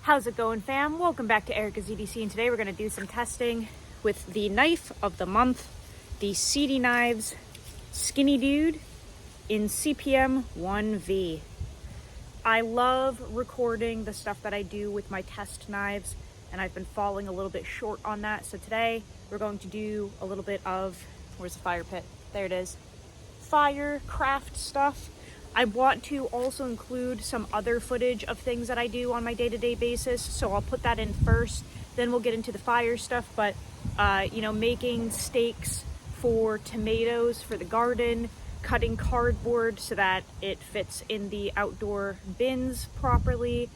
How's it going, fam? Welcome back to Erica's EDC, and today we're going to do some testing with the knife of the month, the Seedy Knives Skinny Dude in CPM 1V. I love recording the stuff that I do with my test knives, and I've been falling a little bit short on that. So today we're going to do a little bit of, where's the fire pit? There it is. Fire craft stuff. I want to also include some other footage of things that I do on my day-to-day basis, so I'll put that in first, then we'll get into the fire stuff. But making stakes for tomatoes for the garden, cutting cardboard so that it fits in the outdoor bins properly,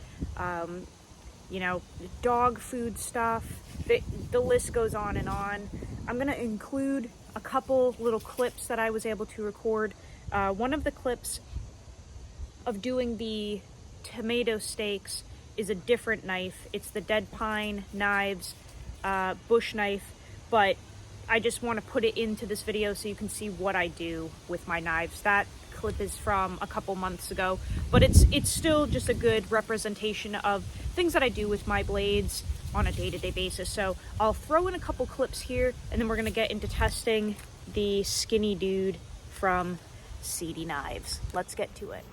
dog food stuff, the list goes on and on. I'm gonna include a couple little clips that I was able to record. One of the clips of doing the tomato steaks is a different knife. It's the Dead Pine Knives bush knife, but I just want to put it into this video so you can see what I do with my knives. That clip is from a couple months ago, but it's still just a good representation of things that I do with my blades on a day-to-day basis. So I'll throw in a couple clips here, and then we're gonna get into testing the Skinny Dude from Seedy Knives. Let's get to it.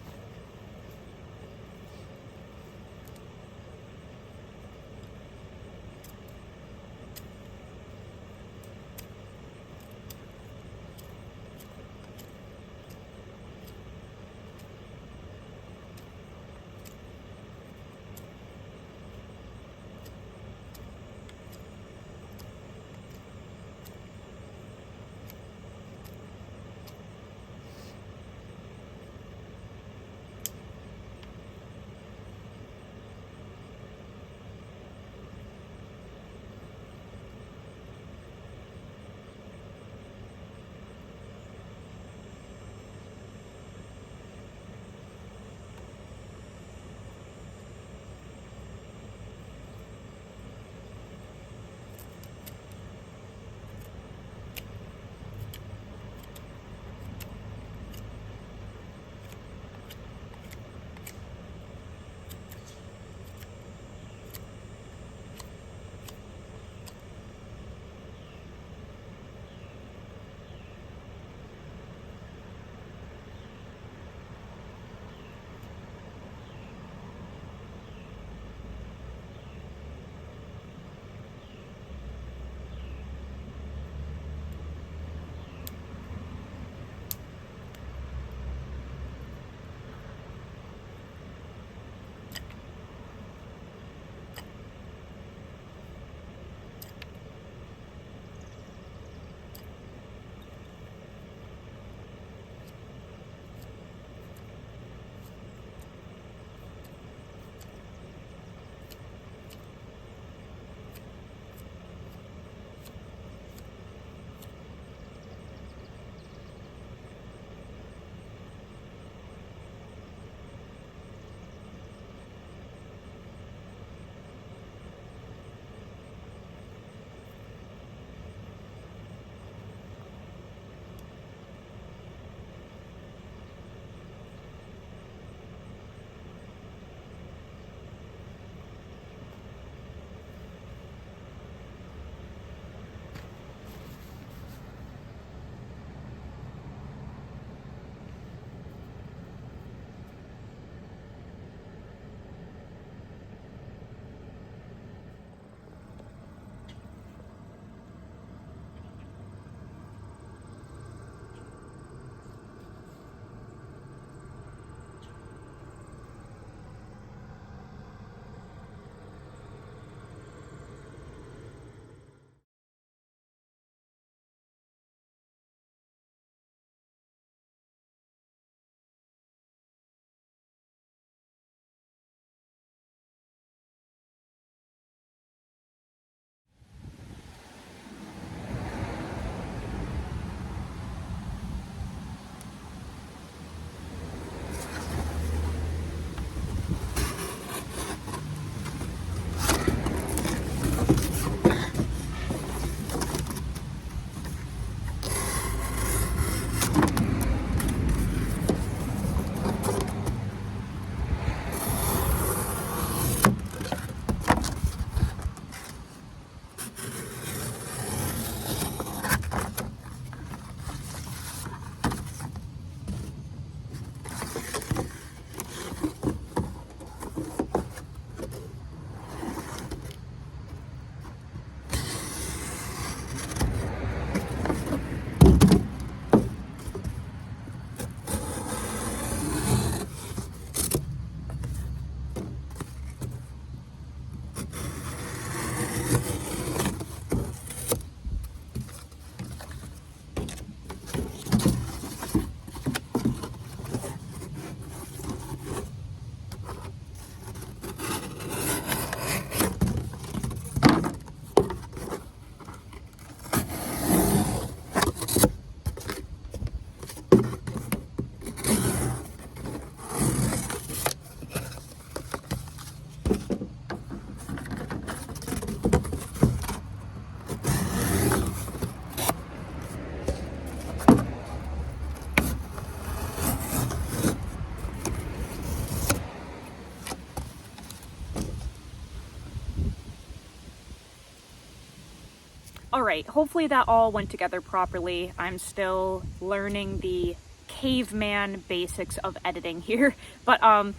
All right, hopefully that all went together properly. I'm still learning the caveman basics of editing here. But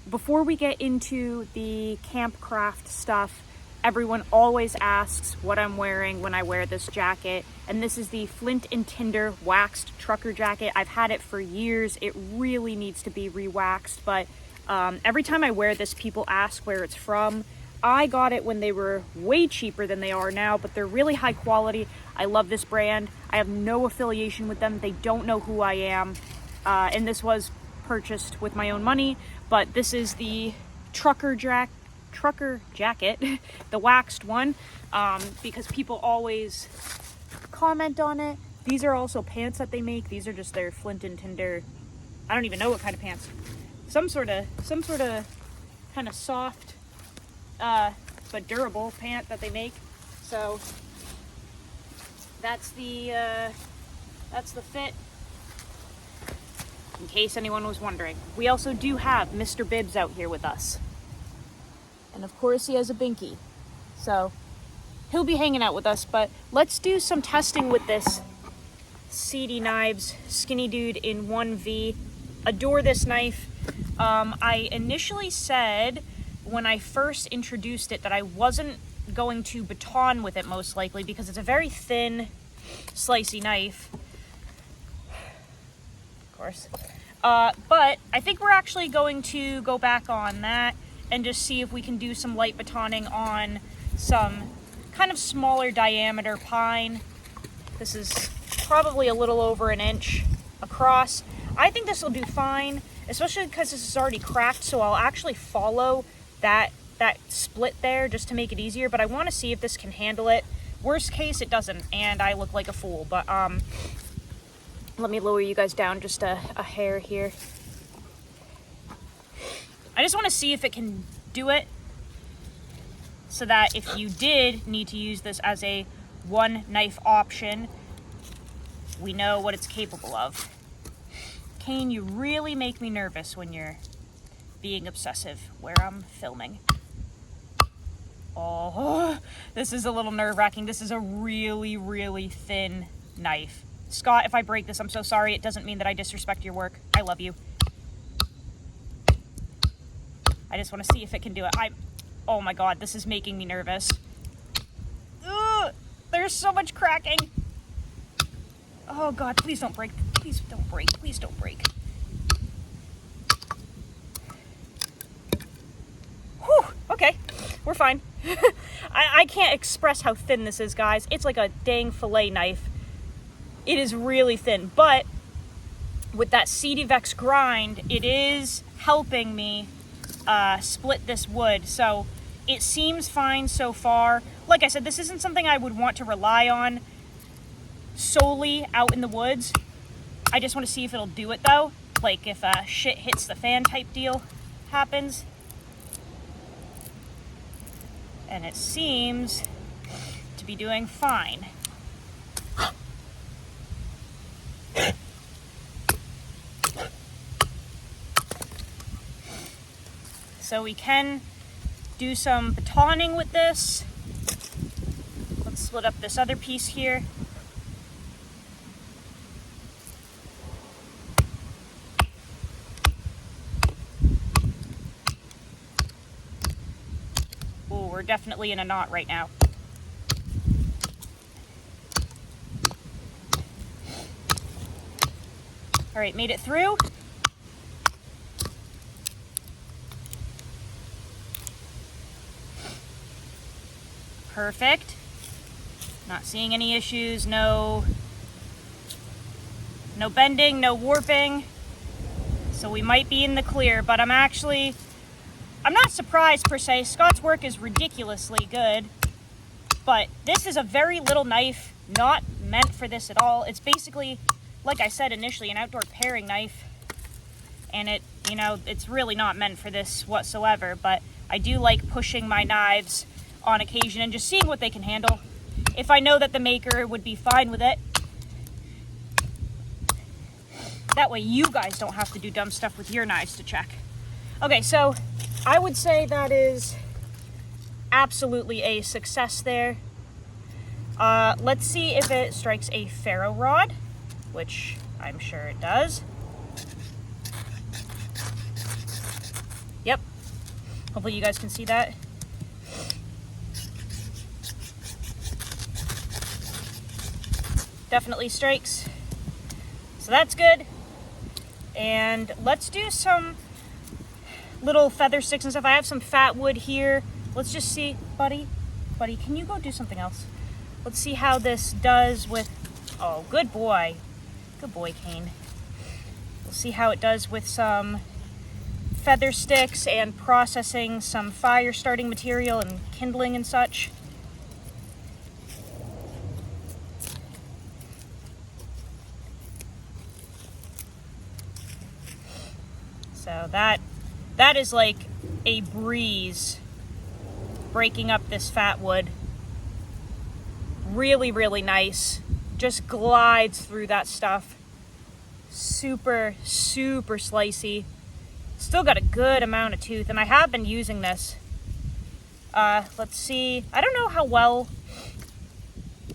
before we get into the camp craft stuff, everyone always asks what I'm wearing when I wear this jacket. And this is the Flint and Tinder waxed trucker jacket. I've had it for years. It really needs to be re-waxed, but every time I wear this, people ask where it's from. I got it when they were way cheaper than they are now, but they're really high quality. I love this brand. I have no affiliation with them. They don't know who I am. And this was purchased with my own money, but this is the trucker jacket, the waxed one, because people always comment on it. These are also pants that they make. These are just their Flint and Tinder. I don't even know what kind of pants. Some sort of kind of soft, but durable pant that they make. So that's the fit, in case anyone was wondering. We also do have Mr. Bibbs out here with us, and of course he has a binky, so he'll be hanging out with us. But let's do some testing with this Seedy Knives Skinny Dude in 1V. Adore this knife. I initially said when I first introduced it that I wasn't going to baton with it, most likely because it's a very thin, slicey knife, of course. But I think we're actually going to go back on that and just see if we can do some light batoning on some kind of smaller diameter pine. This is probably a little over an inch across. I think this will do fine, especially because this is already cracked, so I'll actually follow that split there just to make it easier, but I want to see if this can handle it. Worst case, it doesn't, and I look like a fool, but let me lower you guys down just a hair here. I just want to see if it can do it, so that if you did need to use this as a one knife option, we know what it's capable of. Kane, you really make me nervous when you're being obsessive where I'm filming. Oh, this is a little nerve-wracking. This is a really, really thin knife. Scott, if I break this, I'm so sorry. It doesn't mean that I disrespect your work. I love you. I just want to see if it can do it. Oh my God, this is making me nervous. Ugh, there's so much cracking. Oh God, please don't break. Please don't break. Please don't break. Whew, okay, we're fine. I can't express how thin this is, guys. It's like a dang fillet knife. It is really thin, but with that Seedy Vex grind, it is helping me split this wood. So it seems fine so far. Like I said, this isn't something I would want to rely on solely out in the woods. I just want to see if it'll do it though. Like if shit hits the fan type deal happens. And it seems to be doing fine. So we can do some batoning with this. Let's split up this other piece here. Oh, we're definitely in a knot right now. All right, made it through. Perfect. Not seeing any issues, no bending, no warping. So we might be in the clear, but I'm not surprised per se. Scott's work is ridiculously good, but this is a very little knife, not meant for this at all. It's basically, like I said initially, an outdoor paring knife, and it's really not meant for this whatsoever, but I do like pushing my knives on occasion and just seeing what they can handle. If I know that the maker would be fine with it, that way you guys don't have to do dumb stuff with your knives to check. Okay, so I would say that is absolutely a success there. Let's see if it strikes a ferro rod, which I'm sure it does. Yep. Hopefully you guys can see that. Definitely strikes. So that's good. And let's do some little feather sticks and stuff. I have some fat wood here. Let's just see, buddy, can you go do something else? Let's see how this does with, oh, good boy, Kane. We'll see how it does with some feather sticks and processing some fire starting material and kindling and such. So that is like a breeze breaking up this fat wood. Really, really nice. Just glides through that stuff. Super, super slicey. Still got a good amount of tooth, and I have been using this. Let's see. I don't know how well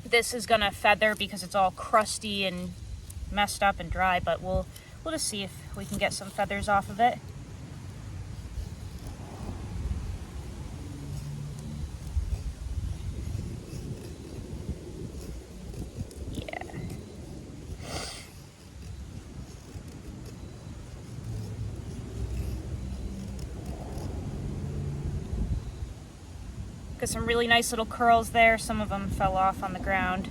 this is gonna feather because it's all crusty and messed up and dry, but we'll just see if we can get some feathers off of it. Yeah. Got some really nice little curls there. Some of them fell off on the ground.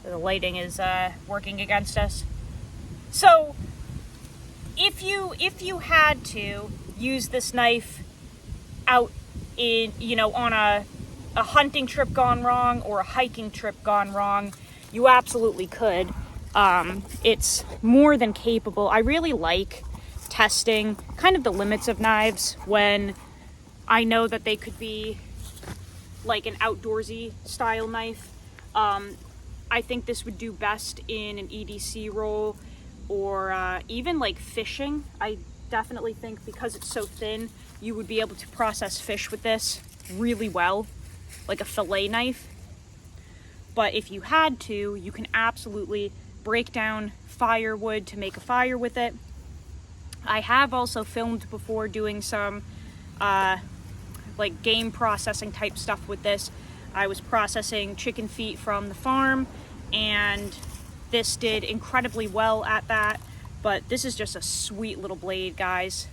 The lighting is working against us. So, if you had to use this knife out in, on a hunting trip gone wrong or a hiking trip gone wrong, you absolutely could. It's more than capable. I really like testing kind of the limits of knives when I know that they could be like an outdoorsy style knife. I think this would do best in an EDC roll, or even like fishing. I definitely think because it's so thin, you would be able to process fish with this really well, like a fillet knife. But if you had to, you can absolutely break down firewood to make a fire with it. I have also filmed before doing some like game processing type stuff with this. I was processing chicken feet from the farm, and this did incredibly well at that. But this is just a sweet little blade, guys.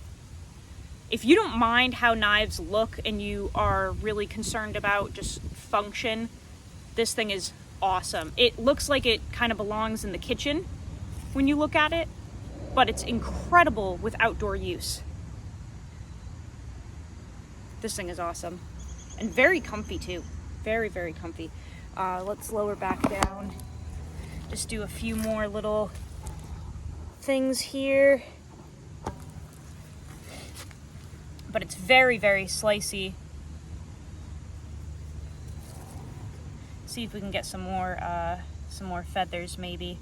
If you don't mind how knives look and you are really concerned about just function, this thing is awesome. It looks like it kind of belongs in the kitchen when you look at it, but it's incredible with outdoor use. This thing is awesome. And very comfy too. Very, very comfy. Let's lower back down. Just do a few more little things here. But it's very, very slicey. See if we can get some more feathers maybe.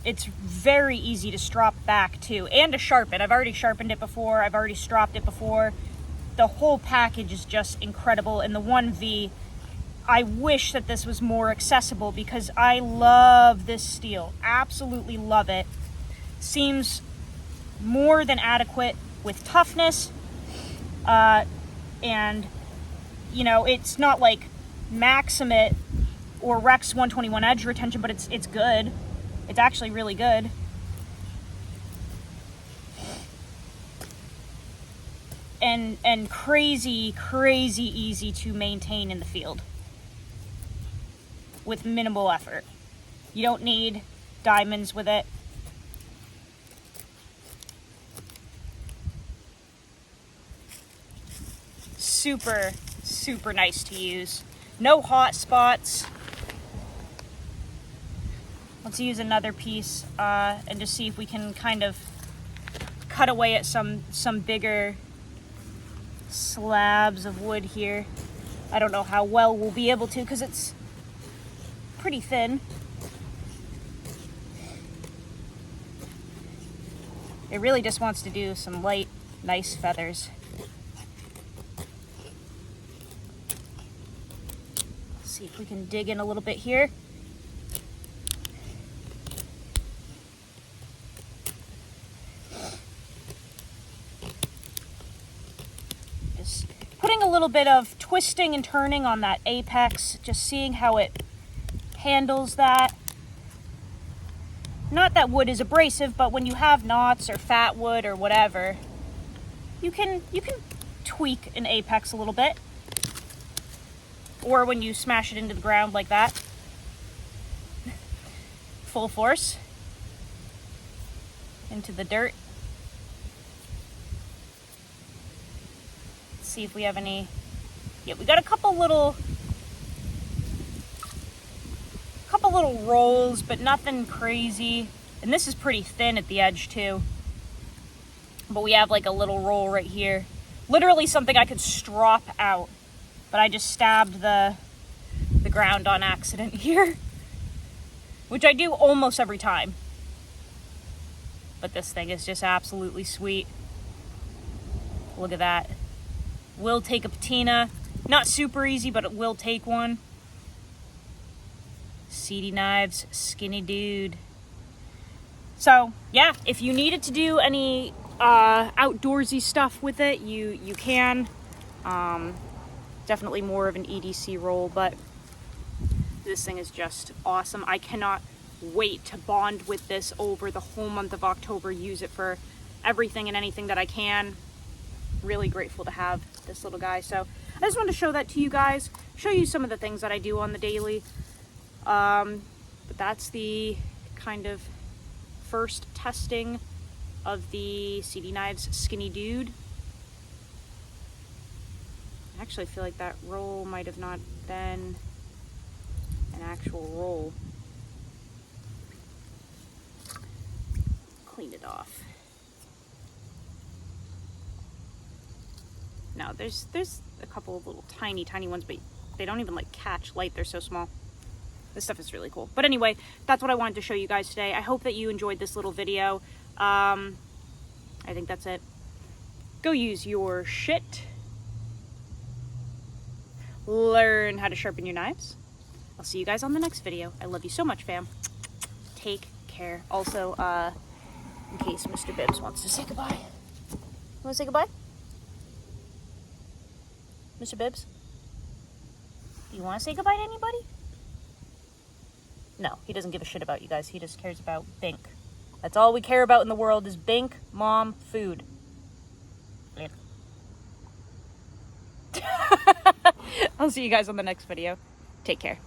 It's very easy to strop back too, and to sharpen. I've already sharpened it before. I've already stropped it before. The whole package is just incredible. And the 1V, I wish that this was more accessible because I love this steel. Absolutely love it. Seems more than adequate with toughness. And, it's not like Maximate or Rex 121 edge retention, but it's good. It's actually really good. And crazy, crazy easy to maintain in the field with minimal effort. You don't need diamonds with it. Super, super nice to use. No hot spots. Let's use another piece and just see if we can kind of cut away at some bigger slabs of wood here. I don't know how well we'll be able to because it's pretty thin. It really just wants to do some light, nice feathers. Let's see if we can dig in a little bit here. Just putting a little bit of twisting and turning on that apex, just seeing how it handles that. Not that wood is abrasive, but when you have knots or fat wood or whatever, you can tweak an apex a little bit. Or when you smash it into the ground like that. Full force. Into the dirt. Let's see if we have any. Yeah, we got a couple little rolls, but nothing crazy. And this is pretty thin at the edge too. But we have like a little roll right here. Literally something I could strop out. But I just stabbed the ground on accident here. Which I do almost every time. But this thing is just absolutely sweet. Look at that. Will take a patina. Not super easy, but it will take one. Seedy knives, skinny dude. So yeah, if you needed to do any outdoorsy stuff with it, you can. Definitely more of an EDC roll, but this thing is just awesome. I cannot wait to bond with this over the whole month of October. Use it for everything and anything that I can. Really grateful to have this little guy. So I just wanted to show that to you guys, show you some of the things that I do on the daily. But that's the kind of first testing of the Seedy Knives Skinny Dude. I actually feel like that roll might have not been an actual roll. Clean it off. No, there's a couple of little tiny ones, but they don't even like catch light. They're so small. This stuff is really cool. But anyway, that's what I wanted to show you guys today. I hope that you enjoyed this little video. I think that's it. Go use your shit. Learn how to sharpen your knives. I'll see you guys on the next video. I love you so much, fam. Take care. Also, in case Mr. Bibbs wants to say goodbye. You want to say goodbye? Mr. Bibbs? Do you want to say goodbye to anybody? No, he doesn't give a shit about you guys. He just cares about Bink. That's all we care about in the world is Bink, Mom, food. I'll see you guys on the next video. Take care.